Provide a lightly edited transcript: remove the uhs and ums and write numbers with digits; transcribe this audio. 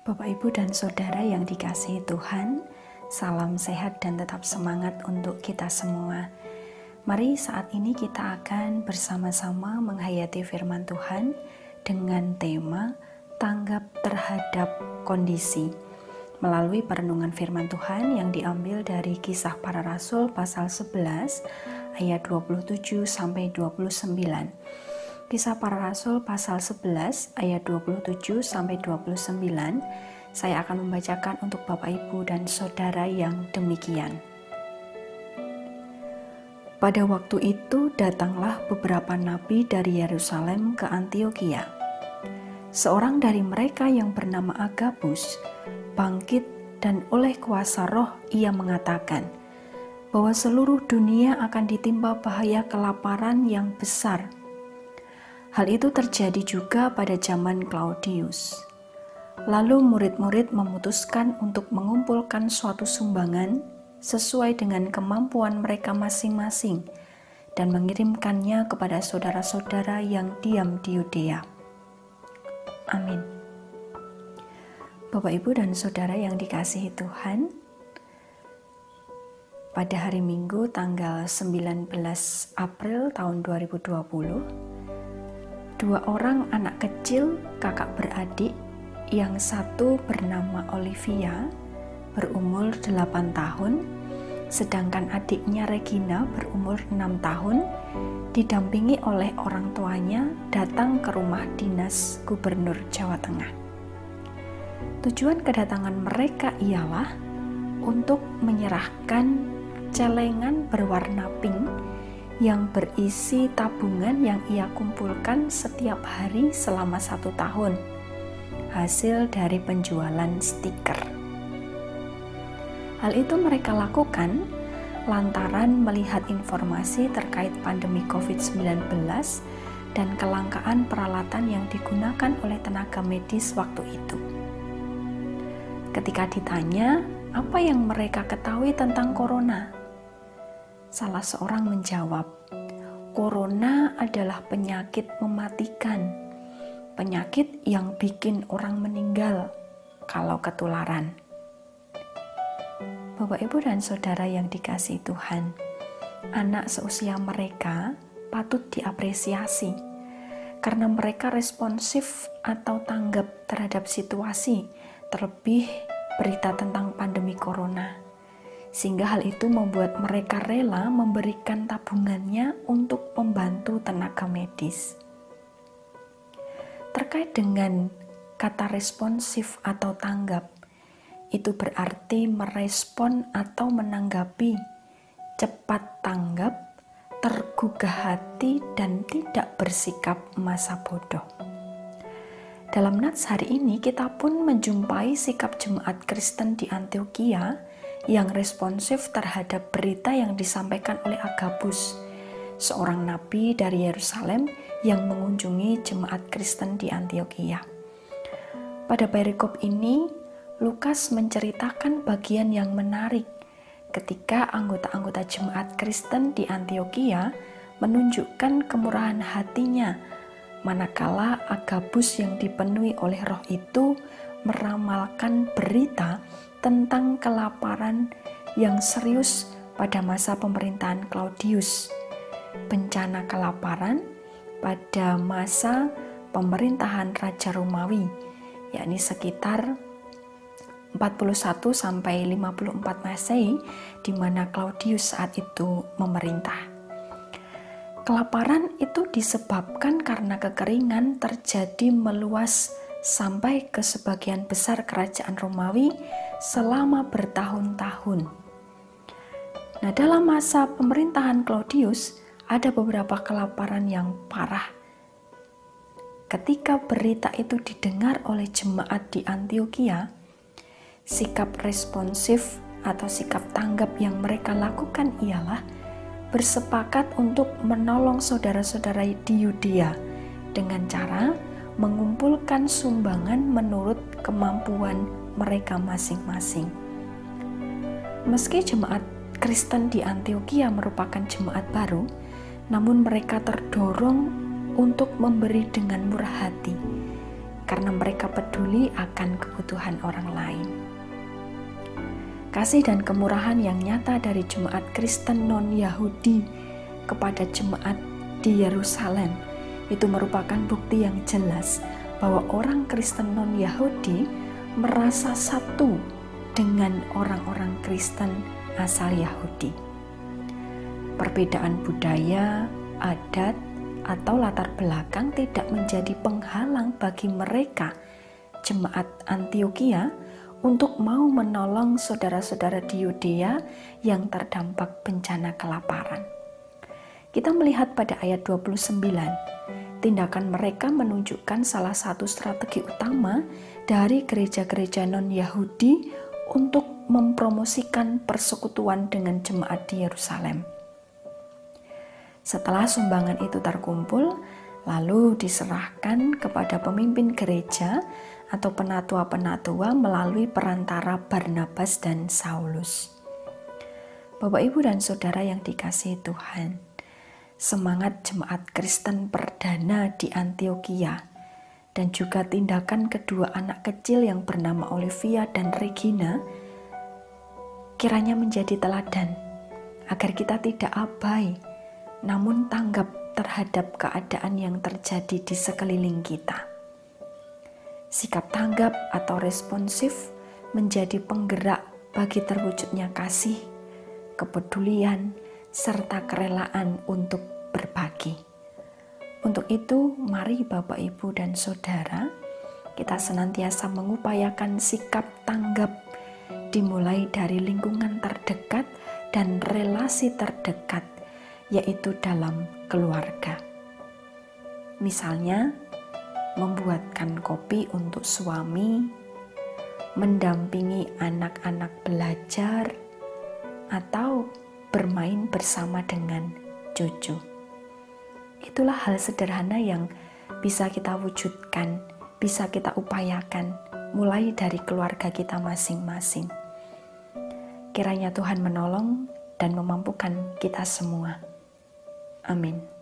Bapak, Ibu, dan Saudara yang dikasihi Tuhan, salam sehat dan tetap semangat untuk kita semua. Mari saat ini kita akan bersama-sama menghayati firman Tuhan dengan tema tanggap terhadap kondisi, melalui perenungan firman Tuhan yang diambil dari Kisah Para Rasul pasal 11 ayat 27-29. Kisah Para Rasul pasal 11 ayat 27-29. Saya akan membacakan untuk Bapak, Ibu, dan Saudara yang demikian. Pada waktu itu datanglah beberapa nabi dari Yerusalem ke Antiokhia. Seorang dari mereka yang bernama Agabus bangkit dan oleh kuasa Roh ia mengatakan bahwa seluruh dunia akan ditimpa bahaya kelaparan yang besar. Hal itu terjadi juga pada zaman Claudius. Lalu murid-murid memutuskan untuk mengumpulkan suatu sumbangan sesuai dengan kemampuan mereka masing-masing dan mengirimkannya kepada saudara-saudara yang diam di Yudea. Amin. Bapak, Ibu, dan Saudara yang dikasihi Tuhan, pada hari Minggu tanggal 19 April tahun 2020, dua orang anak kecil kakak beradik, yang satu bernama Olivia berumur 8 tahun, sedangkan adiknya Regina berumur 6 tahun, didampingi oleh orang tuanya datang ke rumah dinas Gubernur Jawa Tengah. Tujuan kedatangan mereka ialah untuk menyerahkan celengan berwarna pink yang berisi tabungan yang ia kumpulkan setiap hari selama 1 tahun, hasil dari penjualan stiker. Hal itu mereka lakukan lantaran melihat informasi terkait pandemi COVID-19 dan kelangkaan peralatan yang digunakan oleh tenaga medis waktu itu. Ketika ditanya apa yang mereka ketahui tentang corona, salah seorang menjawab, "Corona adalah penyakit mematikan, penyakit yang bikin orang meninggal kalau ketularan." Bapak, Ibu, dan Saudara yang dikasihi Tuhan, anak seusia mereka patut diapresiasi karena mereka responsif atau tanggap terhadap situasi, terlebih berita tentang pandemi corona. Sehingga hal itu membuat mereka rela memberikan tabungannya untuk membantu tenaga medis. Terkait dengan kata responsif atau tanggap, itu berarti merespon atau menanggapi, cepat tanggap, tergugah hati, dan tidak bersikap masa bodoh. Dalam nats hari ini kita pun menjumpai sikap jemaat Kristen di Antiokhia yang responsif terhadap berita yang disampaikan oleh Agabus, seorang nabi dari Yerusalem yang mengunjungi jemaat Kristen di Antiokhia. Pada perikop ini, Lukas menceritakan bagian yang menarik ketika anggota-anggota jemaat Kristen di Antiokhia menunjukkan kemurahan hatinya, manakala Agabus yang dipenuhi oleh Roh itu meramalkan berita tentang kelaparan yang serius pada masa pemerintahan Claudius, bencana kelaparan pada masa pemerintahan Raja Romawi, yakni sekitar 41 sampai 54 Masehi, di mana Claudius saat itu memerintah. Kelaparan itu disebabkan karena kekeringan terjadi meluas sampai ke sebagian besar kerajaan Romawi selama bertahun-tahun. Nah, dalam masa pemerintahan Claudius ada beberapa kelaparan yang parah. Ketika berita itu didengar oleh jemaat di Antiokhia, sikap responsif atau sikap tanggap yang mereka lakukan ialah bersepakat untuk menolong saudara-saudara di Yudea dengan cara mengumpulkan sumbangan menurut kemampuan mereka masing-masing. Meski jemaat Kristen di Antiokhia merupakan jemaat baru, namun mereka terdorong untuk memberi dengan murah hati karena mereka peduli akan kebutuhan orang lain. Kasih dan kemurahan yang nyata dari jemaat Kristen non-Yahudi kepada jemaat di Yerusalem itu merupakan bukti yang jelas bahwa orang Kristen non-Yahudi merasa satu dengan orang-orang Kristen asal Yahudi. Perbedaan budaya, adat, atau latar belakang tidak menjadi penghalang bagi mereka, jemaat Antiokhia, untuk mau menolong saudara-saudara di Yudea yang terdampak bencana kelaparan. Kita melihat pada ayat 29, tindakan mereka menunjukkan salah satu strategi utama dari gereja-gereja non-Yahudi untuk mempromosikan persekutuan dengan jemaat di Yerusalem. Setelah sumbangan itu terkumpul, lalu diserahkan kepada pemimpin gereja atau penatua-penatua melalui perantara Barnabas dan Saulus. Bapak, Ibu, dan Saudara yang dikasihi Tuhan, semangat jemaat Kristen perdana di Antiokhia dan juga tindakan kedua anak kecil yang bernama Olivia dan Regina kiranya menjadi teladan agar kita tidak abai, namun tanggap terhadap keadaan yang terjadi di sekeliling kita. Sikap tanggap atau responsif menjadi penggerak bagi terwujudnya kasih, kepedulian, serta kerelaan untuk berbagi. Untuk itu, mari Bapak, Ibu, dan Saudara, kita senantiasa mengupayakan sikap tanggap dimulai dari lingkungan terdekat dan relasi terdekat, yaitu dalam keluarga. Misalnya, membuatkan kopi untuk suami, mendampingi anak-anak belajar, atau bermain bersama dengan cucu. Itulah hal sederhana yang bisa kita wujudkan, bisa kita upayakan, mulai dari keluarga kita masing-masing. Kiranya Tuhan menolong dan memampukan kita semua. Amin.